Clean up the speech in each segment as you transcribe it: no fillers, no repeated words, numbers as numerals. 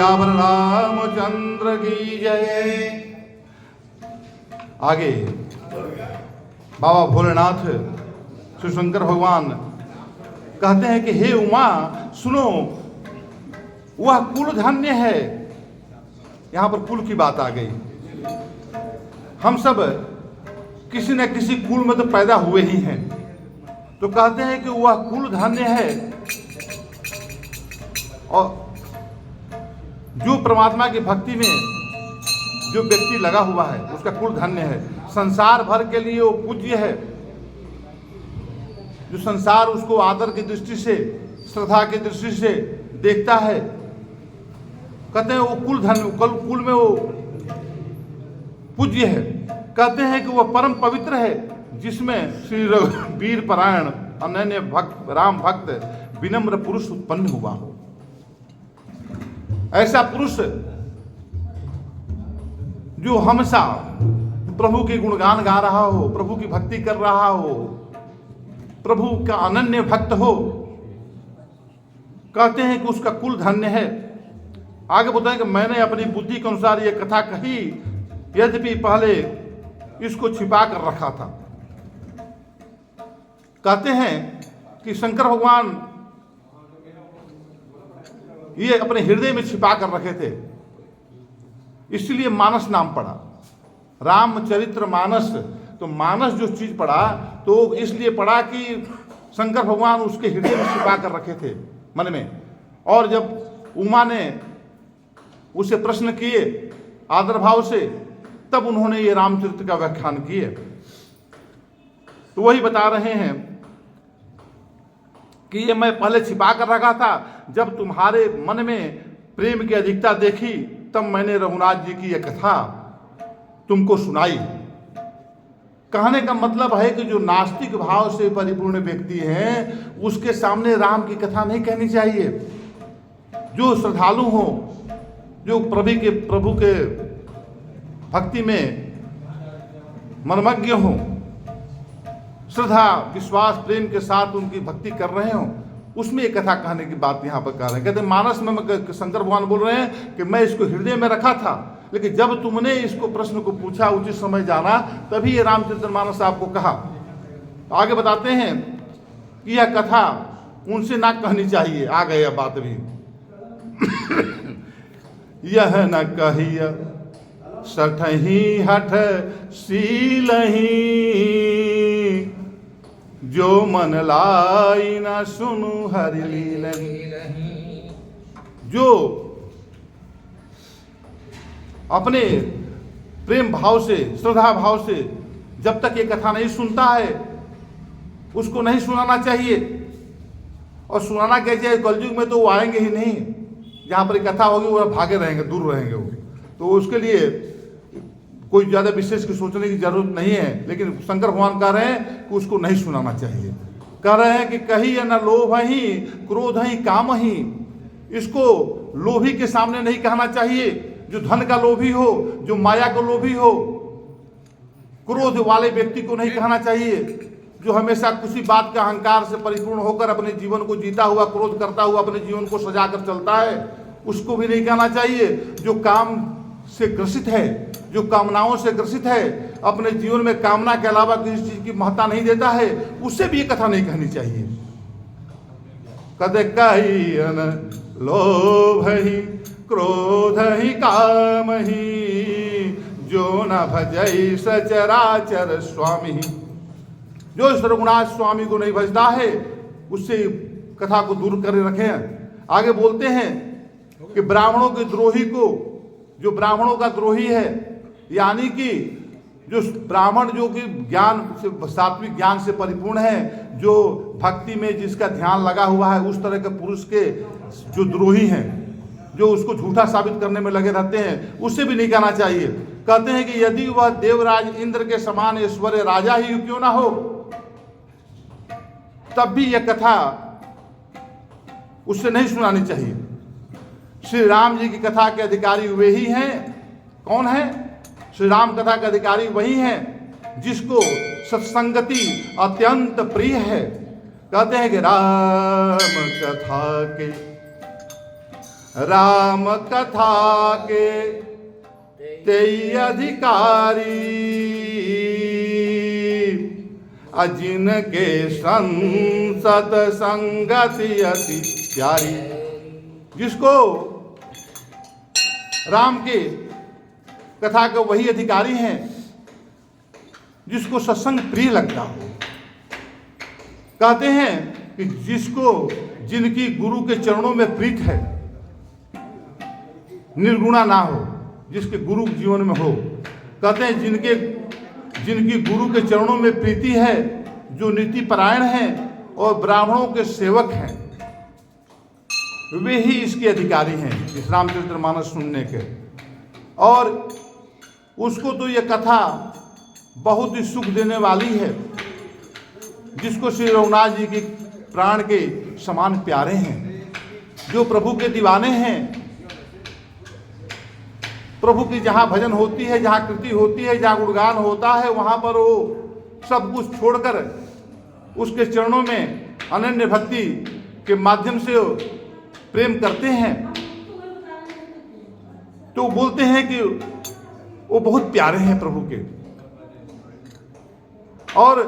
सियावर रामचंद्र की जय। आगे बाबा भोलेनाथ श्री शंकर भगवान कहते हैं कि हे उमा सुनो, वह कुल धन्य है। यहां पर कुल की बात आ गई। हम सब किसी न किसी कुल में तो पैदा हुए ही हैं, तो कहते हैं कि वह कुल धन्य है। और जो परमात्मा की भक्ति में जो व्यक्ति लगा हुआ है उसका कुल धन्य है। संसार भर के लिए वो पूज्य है। जो संसार उसको आदर की दृष्टि से, श्रद्धा की दृष्टि से देखता है, कहते हैं वो कुल धन्य, कुल में वो पूज्य है। कहते हैं कि वह परम पवित्र है, जिसमें श्री वीर परायण अनन्य भक्त राम भक्त विनम्र पुरुष उत्पन्न हुआ हो। ऐसा पुरुष जो हमेशा प्रभु के गुणगान गा रहा हो, प्रभु की भक्ति कर रहा हो, प्रभु का अनन्य भक्त हो, कहते हैं कि उसका कुल धन्य है। आगे बताएं कि मैंने अपनी बुद्धि के अनुसार यह कथा कही, यद्यपि पहले इसको छिपा कर रखा था। कहते हैं कि शंकर भगवान ये अपने हृदय में छिपा कर रखे थे, इसलिए मानस नाम पड़ा, रामचरित्र मानस। तो मानस जो चीज पड़ा तो इसलिए पड़ा कि शंकर भगवान उसके हृदय में छिपा कर रखे थे मन में। और जब उमा ने उसे प्रश्न किए आदर भाव से, तब उन्होंने ये रामचरित्र का व्याख्यान किए। तो वही बता रहे हैं कि ये मैं पहले छिपा कर रखा था, जब तुम्हारे मन में प्रेम की अधिकता देखी तब मैंने रघुनाथ जी की यह कथा तुमको सुनाई। कहने का मतलब है कि जो नास्तिक भाव से परिपूर्ण व्यक्ति हैं उसके सामने राम की कथा नहीं कहनी चाहिए। जो श्रद्धालु हो, जो प्रभु के भक्ति में मनमज्ञ हो, श्रद्धा विश्वास प्रेम के साथ उनकी भक्ति कर रहे हो, उसमें एक कथा कहने की बात यहाँ पर कह रहे हैं। कहते मानस में शंकर भगवान बोल रहे हैं कि मैं इसको हृदय में रखा था, लेकिन जब तुमने इसको प्रश्न को पूछा, उचित समय जाना, तभी ये रामचरित्र मानस आपको कहा। तो आगे बताते हैं कि यह कथा उनसे ना कहनी चाहिए। आ गई यह बात भी यह न कहिय सठही हठ सीलही, जो मन लाई न सुनु हरि लीलही। जो अपने प्रेम भाव से, श्रद्धा भाव से जब तक ये कथा नहीं सुनता है, उसको नहीं सुनाना चाहिए। और सुनाना कैसे, कलयुग में तो वो आएंगे ही नहीं, जहाँ पर कथा होगी वो भागे रहेंगे, दूर रहेंगे वो। तो उसके लिए कोई ज़्यादा विशेष की सोचने की जरूरत नहीं है। लेकिन शंकर भगवान कह रहे हैं कि उसको नहीं सुनाना चाहिए। कह रहे हैं कि कही न लोभ ही क्रोध ही काम ही, इसको लोभी के सामने नहीं कहना चाहिए। जो धन का लोभी हो, जो माया का लोभी हो, क्रोध वाले व्यक्ति को नहीं कहना चाहिए। जो हमेशा किसी बात का अहंकार से परिपूर्ण होकर अपने जीवन को जीता हुआ, क्रोध करता हुआ अपने जीवन को सजा कर चलता है, उसको भी नहीं कहना चाहिए। जो काम से ग्रसित है, जो कामनाओं से ग्रसित है, अपने जीवन में कामना के अलावा किसी चीज की महत्ता नहीं देता है, उससे भी ये कथा नहीं कहनी चाहिए। कदे कही लोभ ही क्रोध ही काम ही, जो न भजई सचराचर स्वामी। जो इस रघुनाथ स्वामी को नहीं भजता है, उससे कथा को दूर कर रखें। आगे बोलते हैं कि ब्राह्मणों के द्रोही को, जो ब्राह्मणों का द्रोही है, यानी कि जो ब्राह्मण जो कि ज्ञान से, सात्विक ज्ञान से परिपूर्ण है, जो भक्ति में जिसका ध्यान लगा हुआ है, उस तरह के पुरुष के जो द्रोही हैं, जो उसको झूठा साबित करने में लगे रहते हैं, उससे भी नहीं कहना चाहिए। कहते हैं कि यदि वह देवराज इंद्र के समान ऐश्वर्य राजा ही क्यों ना हो, तब भी यह कथा उससे नहीं सुनानी चाहिए। श्री राम जी की कथा के अधिकारी वे ही हैं। कौन है? श्री राम कथा के अधिकारी वही हैं जिसको सत्संगति अत्यंत प्रिय है। कहते हैं कि राम कथा के राम कथा के तेई अधिकारी, जिनके संसत संगति अति प्यारी। जिसको राम के कथा के वही अधिकारी हैं जिसको सत्संग प्रिय लगता हो। कहते हैं कि जिनकी गुरु के चरणों में प्रीत है, निर्गुणा ना हो, जिसके गुरु जीवन में हो। कहते हैं जिनकी गुरु के चरणों में प्रीति है, जो नीति परायण हैं और ब्राह्मणों के सेवक हैं, वे ही इसके अधिकारी हैं, इस रामचरितमानस सुनने के। और उसको तो ये कथा बहुत ही सुख देने वाली है, जिसको श्री रघुनाथ जी के प्राण के समान प्यारे हैं, जो प्रभु के दीवाने हैं। प्रभु की जहाँ भजन होती है, जहाँ कृति होती है, जहाँ गुणगान होता है, वहाँ पर वो सब कुछ छोड़कर उसके चरणों में अनन्य भक्ति के माध्यम से प्रेम करते हैं। तो बोलते हैं कि वो बहुत प्यारे हैं प्रभु के। और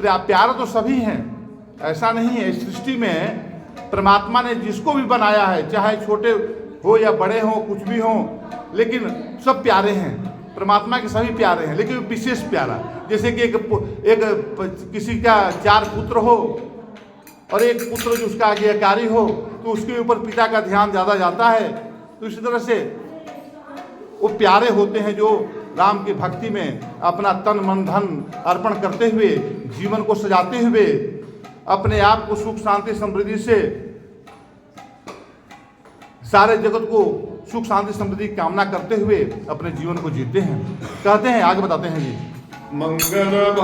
प्यारे तो सभी हैं, ऐसा नहीं है। इस सृष्टि में परमात्मा ने जिसको भी बनाया है, चाहे छोटे हो या बड़े हो, कुछ भी हो, लेकिन सब प्यारे हैं। परमात्मा के सभी प्यारे हैं, लेकिन विशेष प्यारा। जैसे कि एक किसी का 4 पुत्र हो और एक पुत्र जो उसका आज्ञाकारी हो, तो उसके ऊपर पिता का ध्यान ज़्यादा जाता है। तो इसी तरह से वो प्यारे होते हैं, जो राम की भक्ति में अपना तन मन धन अर्पण करते हुए, जीवन को सजाते हुए, अपने आप को सुख शांति समृद्धि से, सारे जगत को सुख शांति समृद्धि की कामना करते हुए अपने जीवन को जीते हैं। कहते हैं, आगे बताते हैं जी। मंगल